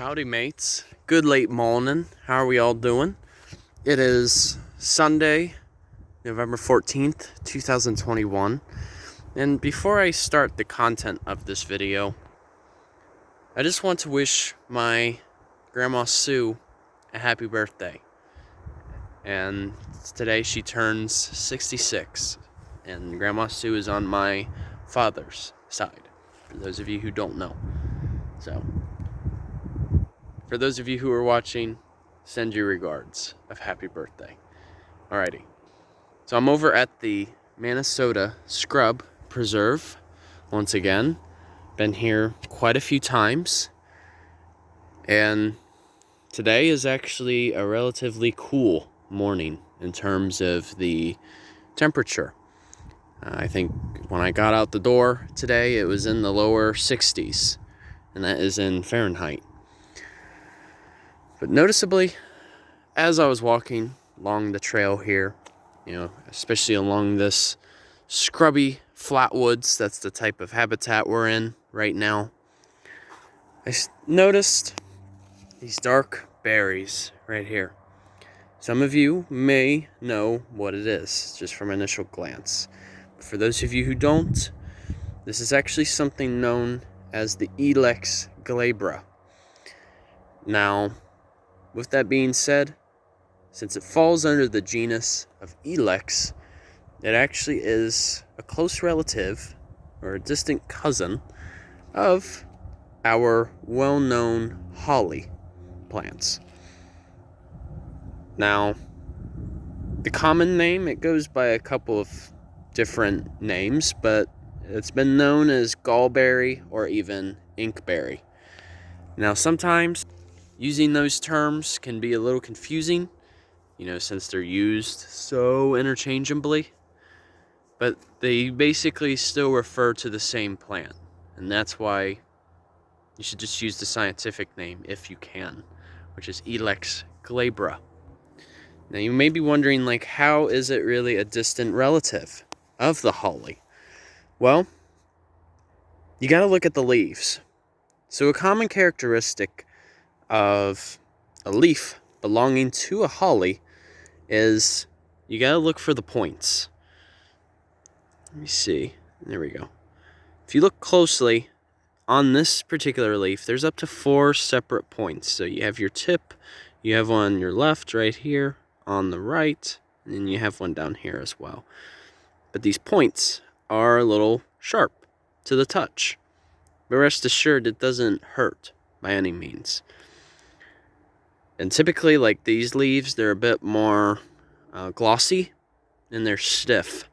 Howdy mates, good late morning. How are we all doing? It is Sunday, November 14th, 2021. And before I start the content of this video, I just want to wish my Grandma Sue a happy birthday. And today she turns 66. And Grandma Sue is on my father's side, for those of you who don't know. So, for those of you who are watching, send your regards of happy birthday. Alrighty. So I'm over at the Minnesota Scrub Preserve once again. Been here quite a few times. And today is actually a relatively cool morning in terms of the temperature. I think when I got out the door today, it was in the lower 60s. And that is in Fahrenheit. But noticeably, as I was walking along the trail here, especially along this Scrubby Flatwoods, that's the type of habitat we're in right now, I noticed these dark berries right here. Some of you may know what it is, just from initial glance. But for those of you who don't, this is actually something known as the Ilex glabra. Now, with that being said, since it falls under the genus of Ilex, it actually is a close relative or a distant cousin of our well-known holly plants. Now, the common name, it goes by a couple of different names, but it's been known as gallberry or even inkberry. Now, sometimes using those terms can be a little confusing, since they're used so interchangeably. But they basically still refer to the same plant. And that's why you should just use the scientific name if you can, which is Ilex glabra. Now, you may be wondering, how is it really a distant relative of the holly? Well, you got to look at the leaves. So a common characteristic of a leaf belonging to a holly is you gotta look for the points. Let me see. There we go. If you look closely on this particular leaf, there's up to 4 separate points. So you have your tip, you have one on your left right here, on the right, and then you have one down here as well. But these points are a little sharp to the touch. But rest assured, it doesn't hurt by any means. And typically, these leaves, they're a bit more glossy and they're stiff.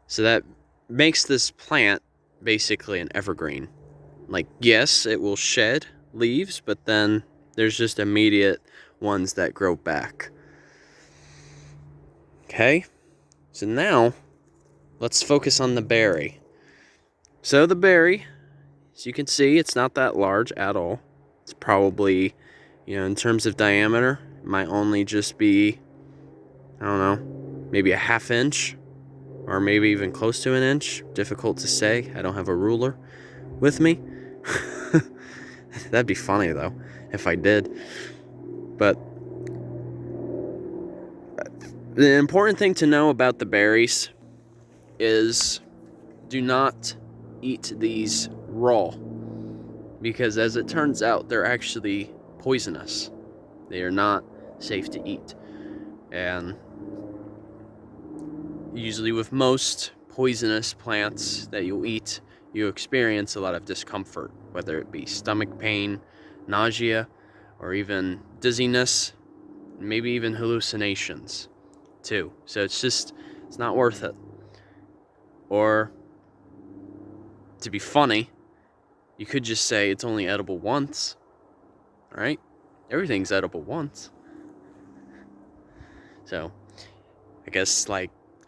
So that makes this plant basically an evergreen. Yes, it will shed leaves, but then there's just immediate ones that grow back. Okay, so now let's focus on the berry. So the berry, as you can see, it's not that large at all. It's probably, in terms of diameter, it might only just be, maybe a ½ inch, or maybe even close to an inch. Difficult to say. I don't have a ruler with me. That'd be funny, though, if I did. But the important thing to know about the berries is do not eat these raw, because as it turns out, they're actually poisonous. They are not safe to eat. And usually with most poisonous plants that you'll eat, you experience a lot of discomfort, whether it be stomach pain, nausea, or even dizziness, maybe even hallucinations too. So it's not worth it. Or, to be funny, you could just say it's only edible once. Alright? Everything's edible once. So, I guess,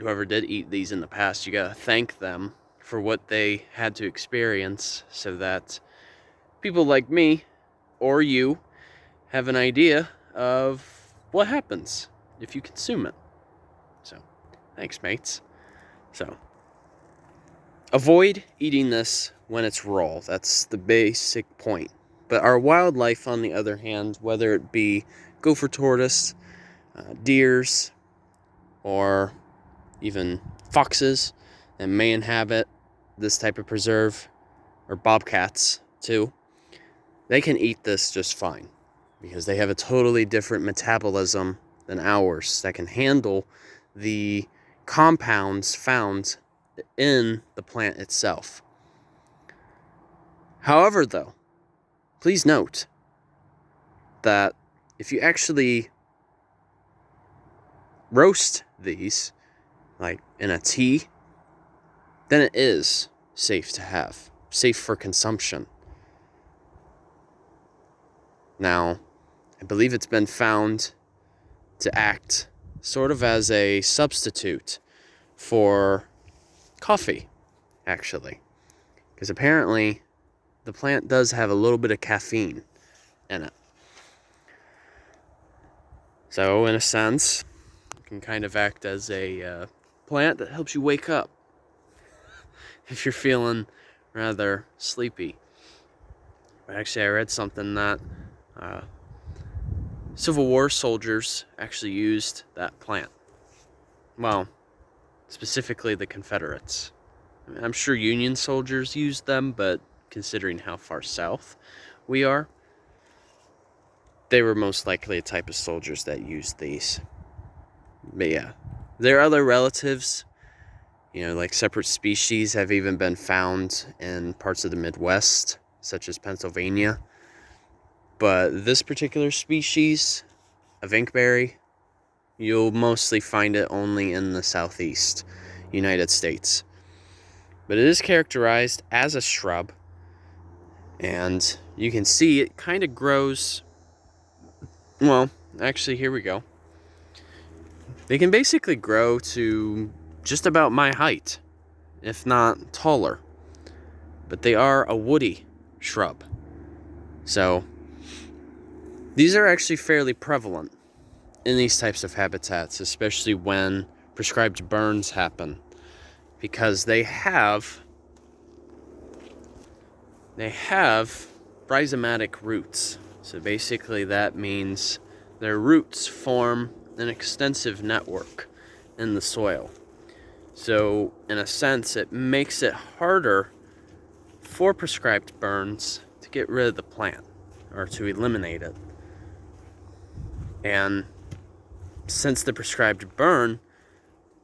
whoever did eat these in the past, you gotta thank them for what they had to experience so that people like me, or you, have an idea of what happens if you consume it. So, thanks, mates. So, avoid eating this when it's raw. That's the basic point. But our wildlife, on the other hand, whether it be gopher tortoise, deers, or even foxes that may inhabit this type of preserve, or bobcats too, they can eat this just fine because they have a totally different metabolism than ours that can handle the compounds found in the plant itself. However, though, please note that if you actually roast these, like in a tea, then it is safe to have, safe for consumption. Now, I believe it's been found to act sort of as a substitute for coffee, actually. Because apparently, the plant does have a little bit of caffeine in it. So, in a sense, it can kind of act as a plant that helps you wake up if you're feeling rather sleepy. But actually, I read something that Civil War soldiers actually used that plant. Well, specifically the Confederates. I mean, I'm sure Union soldiers used them, but considering how far south we are, they were most likely a type of soldiers that used these. But yeah, their other relatives, like separate species, have even been found in parts of the Midwest, such as Pennsylvania. But this particular species of Inkberry, you'll mostly find it only in the southeast United States. But it is characterized as a shrub, and you can see it kind of grows. Well, actually, here we go. They can basically grow to just about my height, if not taller. But they are a woody shrub. So, these are actually fairly prevalent in these types of habitats, especially when prescribed burns happen, because they have rhizomatic roots. So basically that means their roots form an extensive network in the soil. So in a sense, it makes it harder for prescribed burns to get rid of the plant or to eliminate it. And since the prescribed burn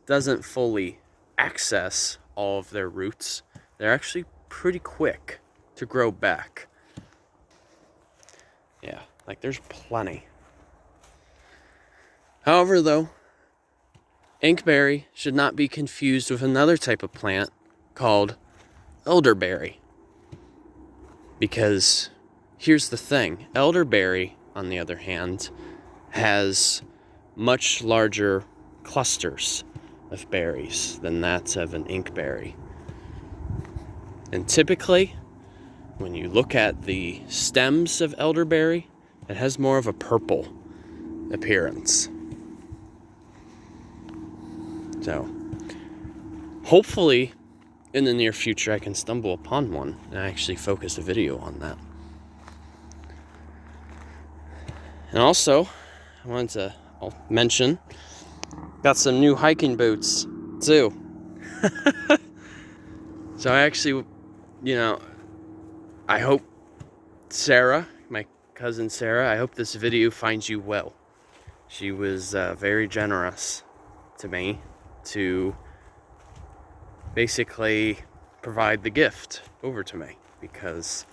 doesn't fully access all of their roots, they're actually pretty quick to grow back. Yeah, like there's plenty. However, though, Inkberry should not be confused with another type of plant called elderberry. Because here's the thing, elderberry, on the other hand, has much larger clusters of berries than that of an inkberry. And typically, when you look at the stems of elderberry, it has more of a purple appearance. So, hopefully, in the near future, I can stumble upon one and actually focus a video on that. And also, I wanted to mention, got some new hiking boots, too. So I actually, I hope Sarah, my cousin Sarah, I hope this video finds you well. She was very generous to me to basically provide the gift over to me, because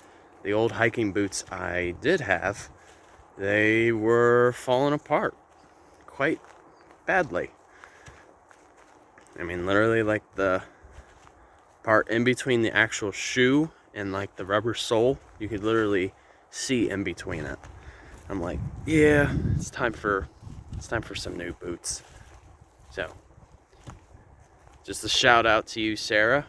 the old hiking boots I did have, they were falling apart quite badly. I mean, literally, like the part in between the actual shoe and like the rubber sole, you could literally see in between it. I'm like, yeah, it's time for some new boots. So, just a shout out to you, Sarah,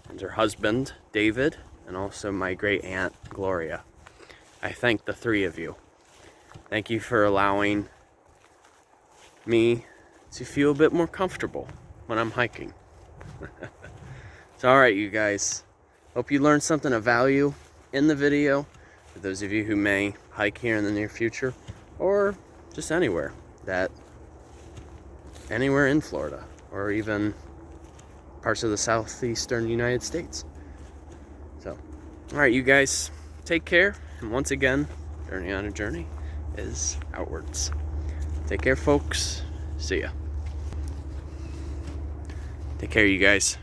and her husband, David, and also my great aunt, Gloria. I thank the three of you. Thank you for allowing me to feel a bit more comfortable when I'm hiking. So, alright, you guys. Hope you learned something of value in the video. for those of you who may hike here in the near future, or just anywhere in Florida, or even parts of the southeastern United States. So, alright, you guys, take care, and once again, Journey on a Journey is outwards. Take care, folks. See ya. Take care, you guys.